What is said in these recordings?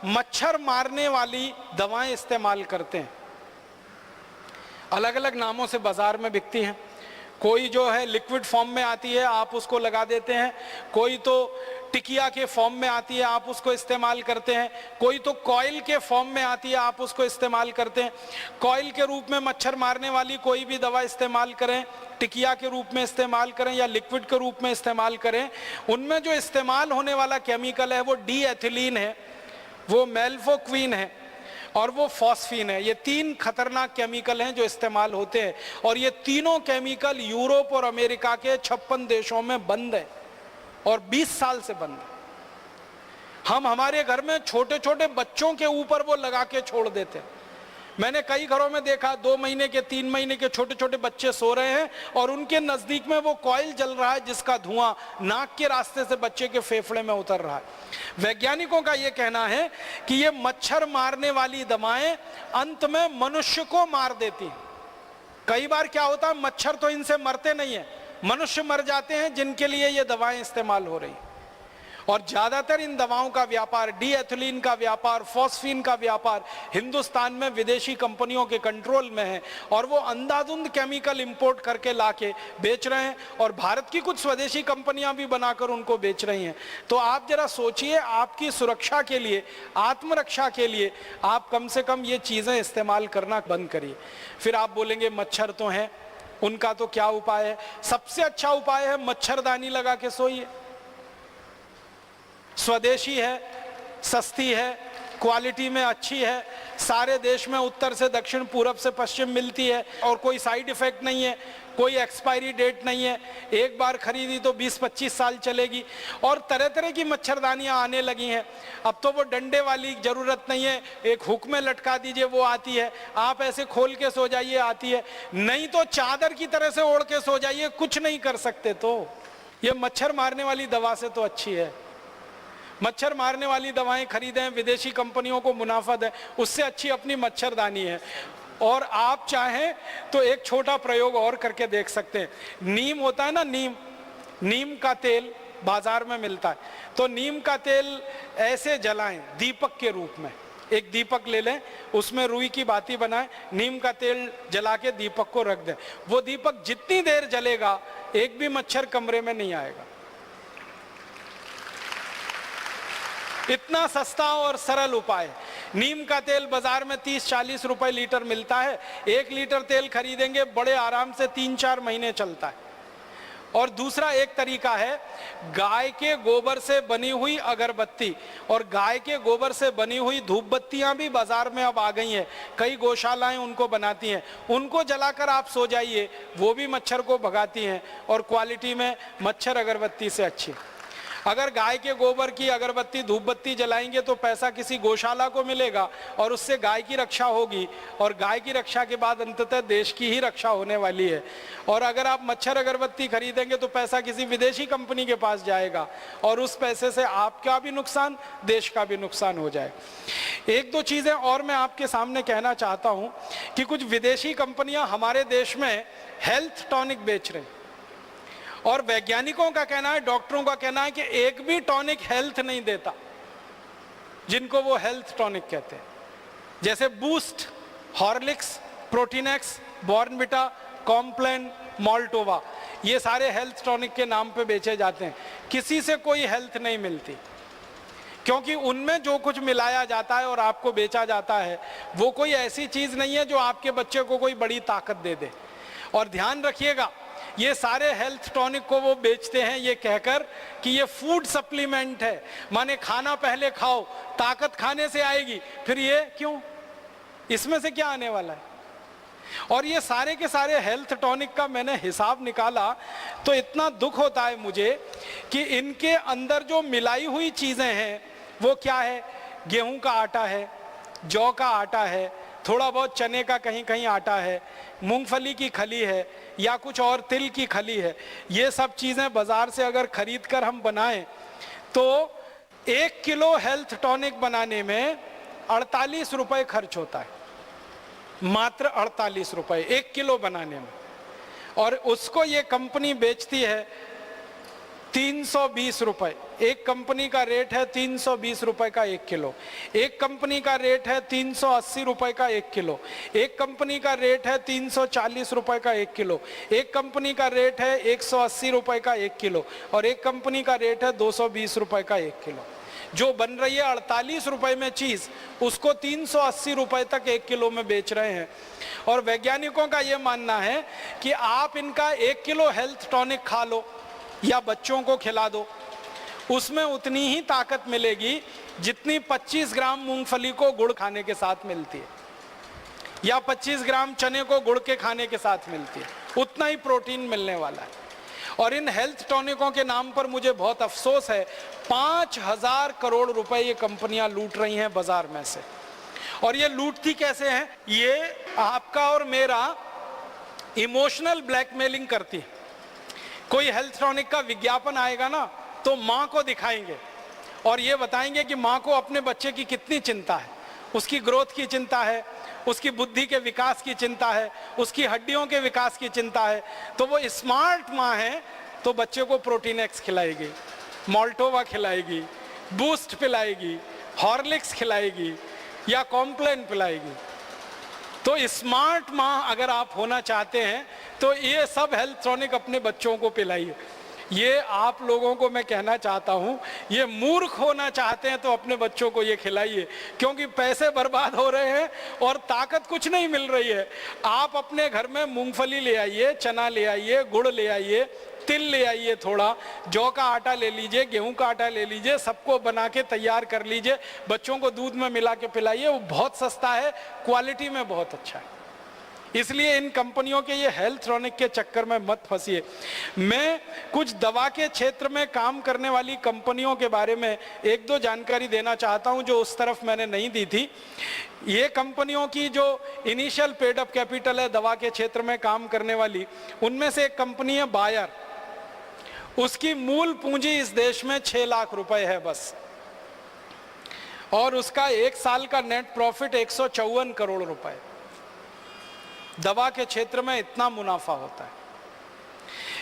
मच्छर मारने वाली दवाएं इस्तेमाल करते हैं। अलग अलग नामों से बाजार में बिकती हैं। कोई जो है लिक्विड फॉर्म में आती है, आप उसको लगा देते हैं। कोई तो टिकिया के फॉर्म में आती है, आप उसको इस्तेमाल करते हैं। कोई तो कॉइल के फॉर्म में आती है, आप उसको इस्तेमाल करते हैं। कॉइल के रूप में मच्छर मारने वाली कोई भी दवा इस्तेमाल करें, टिकिया के रूप में इस्तेमाल करें या लिक्विड के रूप में इस्तेमाल करें, उनमें जो इस्तेमाल होने वाला केमिकल है वो डी एथिलीन है, वो मेल्फोक्विन है और वो फॉस्फीन है। ये तीन खतरनाक केमिकल हैं जो इस्तेमाल होते हैं और ये तीनों केमिकल यूरोप और अमेरिका के 56 देशों में बंद है और 20 साल से बंद है। हम हमारे घर में छोटे छोटे बच्चों के ऊपर वो लगा के छोड़ देते हैं। मैंने कई घरों में देखा 2 महीने के 3 महीने के छोटे छोटे बच्चे सो रहे हैं और उनके नजदीक में वो कॉइल जल रहा है जिसका धुआं नाक के रास्ते से बच्चे के फेफड़े में उतर रहा है। वैज्ञानिकों का ये कहना है कि ये मच्छर मारने वाली दवाएं अंत में मनुष्य को मार देती हैं। कई बार क्या होता है, मच्छर तो इनसे मरते नहीं है, मनुष्य मर जाते हैं जिनके लिए ये दवाएं इस्तेमाल हो रही हैं। और ज्यादातर इन दवाओं का व्यापार, डी एथिलीन का व्यापार, फॉस्फीन का व्यापार हिंदुस्तान में विदेशी कंपनियों के कंट्रोल में है और वो अंधाधुंध केमिकल इंपोर्ट करके लाके बेच रहे हैं और भारत की कुछ स्वदेशी कंपनियां भी बनाकर उनको बेच रही हैं। तो आप जरा सोचिए, आपकी सुरक्षा के लिए, आत्मरक्षा के लिए आप कम से कम ये चीजें इस्तेमाल करना बंद करिए। फिर आप बोलेंगे मच्छर तो हैं, उनका तो क्या उपाय है? सबसे अच्छा उपाय है मच्छरदानी लगा के सोइए। स्वदेशी है, सस्ती है, क्वालिटी में अच्छी है, सारे देश में उत्तर से दक्षिण पूरब से पश्चिम मिलती है और कोई साइड इफेक्ट नहीं है, कोई एक्सपायरी डेट नहीं है। एक बार खरीदी तो 20-25 साल चलेगी और तरह तरह की मच्छरदानियां आने लगी हैं। अब तो वो डंडे वाली जरूरत नहीं है, एक हुक में लटका दीजिए वो आती है, आप ऐसे खोल के सो जाइए आती है, नहीं तो चादर की तरह से ओढ़ के सो जाइए, कुछ नहीं कर सकते। तो ये मच्छर मारने वाली दवा से तो अच्छी है। मच्छर मारने वाली दवाएं खरीदें, विदेशी कंपनियों को मुनाफा दें, उससे अच्छी अपनी मच्छरदानी है। और आप चाहें तो एक छोटा प्रयोग और करके देख सकते हैं। नीम होता है ना, नीम का तेल बाजार में मिलता है, तो नीम का तेल ऐसे जलाएं दीपक के रूप में। एक दीपक ले लें, उसमें रुई की बाती बनाएं, नीम का तेल जला के दीपक को रख दें। वो दीपक जितनी देर जलेगा एक भी मच्छर कमरे में नहीं आएगा। इतना सस्ता और सरल उपाय। नीम का तेल बाजार में 30-40 रुपए लीटर मिलता है। 1 लीटर तेल खरीदेंगे, बड़े आराम से 3-4 महीने चलता है। और दूसरा एक तरीका है, गाय के गोबर से बनी हुई अगरबत्ती और गाय के गोबर से बनी हुई धूप बत्तियां भी बाजार में अब आ गई हैं। कई गौशालाएं उनको बनाती हैं, उनको जलाकर आप सो जाइए, वो भी मच्छर को भगाती हैं और क्वालिटी में मच्छर अगरबत्ती से अच्छी। अगर गाय के गोबर की अगरबत्ती धूप बत्ती जलाएंगे तो पैसा किसी गौशाला को मिलेगा और उससे गाय की रक्षा होगी और गाय की रक्षा के बाद अंततः देश की ही रक्षा होने वाली है। और अगर आप मच्छर अगरबत्ती खरीदेंगे तो पैसा किसी विदेशी कंपनी के पास जाएगा और उस पैसे से आपका भी नुकसान, देश का भी नुकसान हो जाए। 1-2 चीजें और मैं आपके सामने कहना चाहता हूं कि कुछ विदेशी कंपनियां हमारे देश में हेल्थ टॉनिक बेच रहे हैं और वैज्ञानिकों का कहना है, डॉक्टरों का कहना है कि एक भी टॉनिक हेल्थ नहीं देता, जिनको वो हेल्थ टॉनिक कहते हैं। जैसे Boost, Horlicks, Protinex, Bournvita, Complan, Maltova, ये सारे हेल्थ टॉनिक के नाम पे बेचे जाते हैं। किसी से कोई हेल्थ नहीं मिलती, क्योंकि उनमें जो कुछ मिलाया जाता है और आपको बेचा जाता है वो कोई ऐसी चीज नहीं है जो आपके बच्चे को कोई बड़ी ताकत दे दे। और ध्यान रखिएगा, ये सारे हेल्थ टॉनिक को वो बेचते हैं ये कहकर कि ये फूड सप्लीमेंट है, माने खाना पहले खाओ, ताकत खाने से आएगी। फिर ये क्यों, इसमें से क्या आने वाला है? और ये सारे के सारे हेल्थ टॉनिक का मैंने हिसाब निकाला तो इतना दुख होता है मुझे कि इनके अंदर जो मिलाई हुई चीजें हैं वो क्या है? गेहूं का आटा है, जौ का आटा है, थोड़ा बहुत चने का कहीं कहीं आटा है, मूंगफली की खली है या कुछ और तिल की खली है। ये सब चीजें बाजार से अगर खरीद कर हम बनाएं तो 1 किलो हेल्थ टॉनिक बनाने में 48 रुपए खर्च होता है, मात्र 48 रुपए 1 किलो बनाने में। और उसको ये कंपनी बेचती है 320 रुपए। एक कंपनी का रेट है 320 रुपए का 1 किलो। एक कंपनी का रेट है 380 रुपए का 1 किलो। एक कंपनी का रेट है 340 रुपए का 1 किलो। एक कंपनी का रेट है 180 रुपए का 1 किलो। और एक कंपनी का रेट है 220 रुपए का 1 किलो। जो बन रही है 48 रुपए में चीज, उसको 380 रुपए तक 1 किलो में बेच रहे हैं। और वैज्ञानिकों का यह मानना है कि आप इनका 1 किलो हेल्थ टॉनिक खा लो या बच्चों को खिला दो, उसमें उतनी ही ताकत मिलेगी जितनी 25 ग्राम मूंगफली को गुड़ खाने के साथ मिलती है या 25 ग्राम चने को गुड़ के खाने के साथ मिलती है। उतना ही प्रोटीन मिलने वाला है। और इन हेल्थ टॉनिकों के नाम पर मुझे बहुत अफसोस है, 5000 करोड़ रुपए ये कंपनियां लूट रही हैं बाजार में से। और ये लूटती कैसे हैं? ये आपका और मेरा इमोशनल ब्लैकमेलिंग करती है। कोई हेल्थ टॉनिक का विज्ञापन आएगा ना, तो माँ को दिखाएंगे और ये बताएंगे कि माँ को अपने बच्चे की कितनी चिंता है, उसकी ग्रोथ की चिंता है, उसकी बुद्धि के विकास की चिंता है, उसकी हड्डियों के विकास की चिंता है। तो वो स्मार्ट माँ है तो बच्चे को प्रोटीन एक्स खिलाएगी, मॉल्टोवा खिलाएगी, बूस्ट पिलाएगी, हॉर्लिक्स खिलाएगी या कॉम्प्लेन पिलाएगी। तो स्मार्ट माँ अगर आप होना चाहते हैं तो ये सब हेल्थ टॉनिक अपने बच्चों को पिलाइए। ये आप लोगों को मैं कहना चाहता हूँ, ये मूर्ख होना चाहते हैं तो अपने बच्चों को ये खिलाइए, क्योंकि पैसे बर्बाद हो रहे हैं और ताकत कुछ नहीं मिल रही है। आप अपने घर में मूंगफली ले आइए, चना ले आइए, गुड़ ले आइए, तिल ले आइए, थोड़ा जौ का आटा ले लीजिए, गेहूं का आटा ले लीजिए, सबको बना के तैयार कर लीजिए, बच्चों को दूध में मिला के पिलाइए। वो बहुत सस्ता है, क्वालिटी में बहुत अच्छा है। इसलिए इन कंपनियों के ये हेल्थ टॉनिक के चक्कर में मत फंसिए। मैं कुछ दवा के क्षेत्र में काम करने वाली कंपनियों के बारे में एक दो जानकारी देना चाहता हूं जो उस तरफ मैंने नहीं दी थी। ये कंपनियों की जो इनिशियल पेड अप कैपिटल है दवा के क्षेत्र में काम करने वाली, उनमें से एक कंपनी है बायर। उसकी मूल पूंजी इस देश में 6 लाख रुपए है बस, और उसका एक साल का नेट प्रॉफिट 154 करोड़ रुपए। दवा के क्षेत्र में इतना मुनाफा होता है।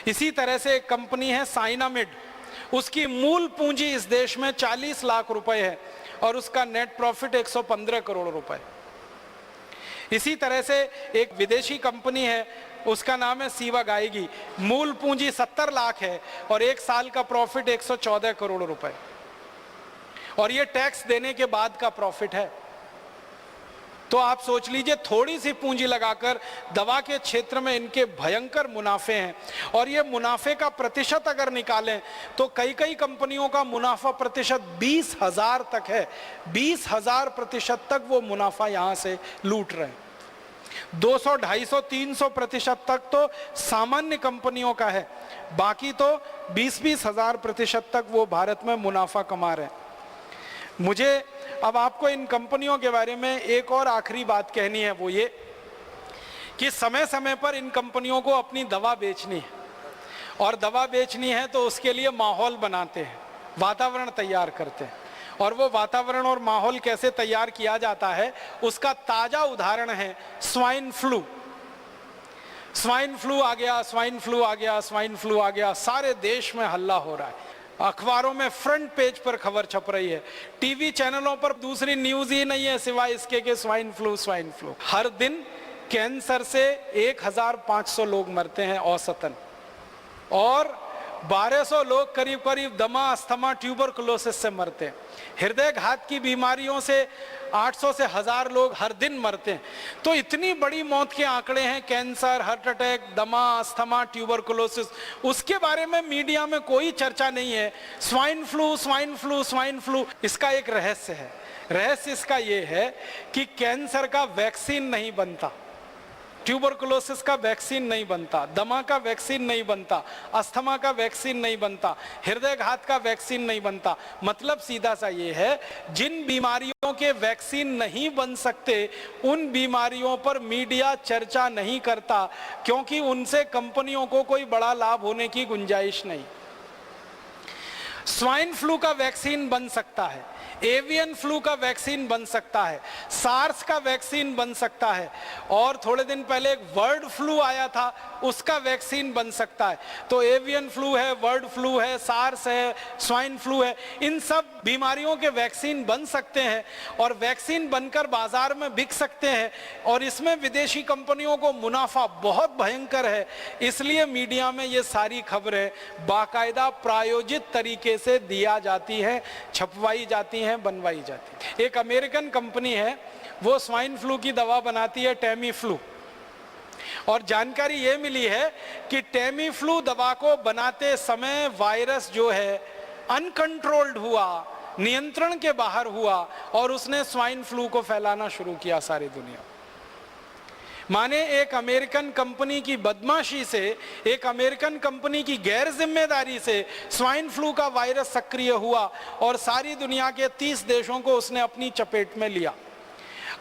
इसी तरह से एक कंपनी है साइनामिड, उसकी मूल पूंजी इस देश में 40 लाख रुपए है और उसका नेट प्रॉफिट 115 करोड़ रुपए। इसी तरह से एक विदेशी कंपनी है, उसका नाम है सीवा गाएगी, मूल पूंजी 70 लाख है और एक साल का प्रॉफिट 114 करोड़ रुपए, और ये टैक्स देने के बाद का प्रॉफिट है। तो आप सोच लीजिए, थोड़ी सी पूंजी लगाकर दवा के क्षेत्र में इनके भयंकर मुनाफे हैं। और ये मुनाफे का प्रतिशत अगर निकालें तो कई कई कंपनियों का मुनाफा प्रतिशत 20,000 तक है। 20,000% तक वो मुनाफा यहां से लूट रहे हैं। 200, 250, 300% तक तो सामान्य कंपनियों का है, बाकी तो 20-20 हजार प्रतिशत तक वो भारत में मुनाफा कमा रहे हैं। मुझे अब आपको इन कंपनियों के बारे में एक और आखिरी बात कहनी है, वो ये कि समय समय पर इन कंपनियों को अपनी दवा बेचनी है, और दवा बेचनी है तो उसके लिए माहौल बनाते हैं, वातावरण तैयार करते हैं। और वो वातावरण और माहौल कैसे तैयार किया जाता है उसका ताजा उदाहरण है स्वाइन फ्लू। स्वाइन फ्लू आ गया, स्वाइन फ्लू आ गया, स्वाइन फ्लू आ गया, सारे देश में हल्ला हो रहा है। अखबारों में फ्रंट पेज पर खबर छप रही है, टीवी चैनलों पर दूसरी न्यूज ही नहीं है सिवाय इसके कि स्वाइन फ्लू, स्वाइन फ्लू। हर दिन कैंसर से 1500 लोग मरते हैं औसतन, और 1200 लोग करीब करीब दमा, अस्थमा, ट्यूबरकुलोसिस से मरते हैं। हृदय घात की बीमारियों से 800 से 1000 लोग हर दिन मरते हैं। तो इतनी बड़ी मौत के आंकड़े हैं, कैंसर, हार्ट अटैक, दमा, अस्थमा, ट्यूबरकुलोसिस, उसके बारे में मीडिया में कोई चर्चा नहीं है। Swine flu, swine flu, swine flu. इसका एक रहस्य है। रहस्य इसका यह है कि कैंसर का वैक्सीन नहीं बनता, ट्यूबरकुलोसिस का वैक्सीन नहीं बनता, दमा का वैक्सीन नहीं बनता, अस्थमा का वैक्सीन नहीं बनता, हृदय घात का वैक्सीन नहीं बनता। मतलब सीधा सा ये है, जिन बीमारियों के वैक्सीन नहीं बन सकते उन बीमारियों पर मीडिया चर्चा नहीं करता, क्योंकि उनसे कंपनियों को कोई बड़ा लाभ होने की गुंजाइश नहीं। स्वाइन फ्लू का वैक्सीन बन सकता है, एवियन फ्लू का वैक्सीन बन सकता है, सार्स का वैक्सीन बन सकता है, और थोड़े दिन पहले एक बर्ड फ्लू आया था, उसका वैक्सीन बन सकता है। तो एवियन फ्लू है, बर्ड फ्लू है, सार्स है, स्वाइन फ्लू है, इन सब बीमारियों के वैक्सीन बन सकते हैं और वैक्सीन बनकर बाजार में बिक सकते हैं, और इसमें विदेशी कंपनियों को मुनाफा बहुत भयंकर है। इसलिए मीडिया में ये सारी खबरें बाकायदा प्रायोजित तरीके से दिया जाती है, छपवाई जाती हैं, बनवाई जाती है। एक अमेरिकन कंपनी है, वो स्वाइन फ्लू की दवा बनाती है, टेमी फ्लू, और जानकारी ये मिली है कि टेमी फ्लू दवा को बनाते समय वायरस जो है अनकंट्रोल्ड हुआ, नियंत्रण के बाहर हुआ, और उसने स्वाइन फ्लू को फैलाना शुरू किया सारी दुनिया। माने एक अमेरिकन कंपनी की बदमाशी से, एक अमेरिकन कंपनी की गैर जिम्मेदारी से स्वाइन फ्लू का वायरस सक्रिय हुआ और सारी दुनिया के 30 देशों को उसने अपनी चपेट में लिया।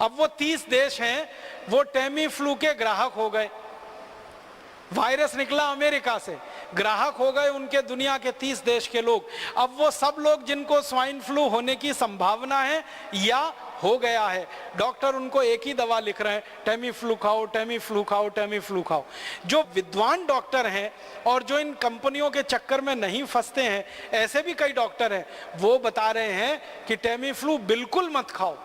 अब वो 30 देश हैं, वो टेमी फ्लू के ग्राहक हो गए। वायरस निकला अमेरिका से, ग्राहक हो गए उनके दुनिया के 30 देश के लोग। अब वो सब लोग जिनको स्वाइन फ्लू होने की संभावना है या हो गया है, डॉक्टर उनको एक ही दवा लिख रहे हैं, टेमी फ्लू खाओ, टेमी फ्लू खाओ, टेमी फ्लू खाओ। जो विद्वान डॉक्टर हैं और जो इन कंपनियों के चक्कर में नहीं फंसते हैं, ऐसे भी कई डॉक्टर हैं, वो बता रहे हैं कि टेमी फ्लू बिल्कुल मत खाओ,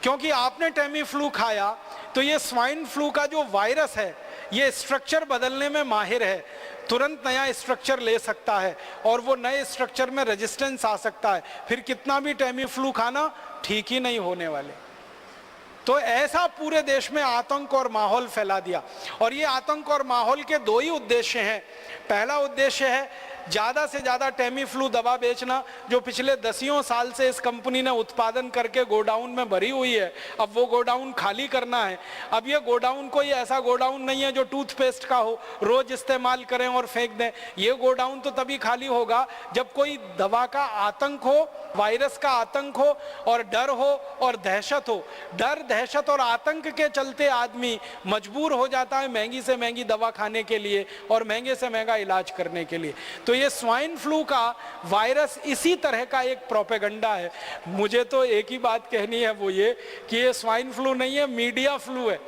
क्योंकि आपने टेमी फ्लू खाया तो ये स्वाइन फ्लू का जो वायरस है ये स्ट्रक्चर बदलने में माहिर है, तुरंत नया स्ट्रक्चर ले सकता है और वो नए स्ट्रक्चर में रेजिस्टेंस आ सकता है, फिर कितना भी टेमी फ्लू खाना ठीक ही नहीं होने वाले। तो ऐसा पूरे देश में आतंक और माहौल फैला दिया। और ये आतंक और माहौल के दो ही उद्देश्य हैं। पहला उद्देश्य है ज़्यादा से ज़्यादा टेमी फ्लू दवा बेचना, जो पिछले 10 साल से इस कंपनी ने उत्पादन करके गोडाउन में भरी हुई है, अब वो गोडाउन खाली करना है। अब ये गोडाउन कोई ऐसा गोडाउन नहीं है जो टूथपेस्ट का हो, रोज इस्तेमाल करें और फेंक दें। ये गोडाउन तो तभी खाली होगा जब कोई दवा का आतंक हो, वायरस का आतंक हो और डर हो और दहशत हो। डर, दहशत और आतंक के चलते आदमी मजबूर हो जाता है महंगी से महंगी दवा खाने के लिए और महंगे से महंगा इलाज करने के लिए। तो ये स्वाइन फ्लू का वायरस इसी तरह का एक प्रोपेगेंडा है। मुझे तो एक ही बात कहनी है, वो ये कि ये स्वाइन फ्लू नहीं है, मीडिया फ्लू है।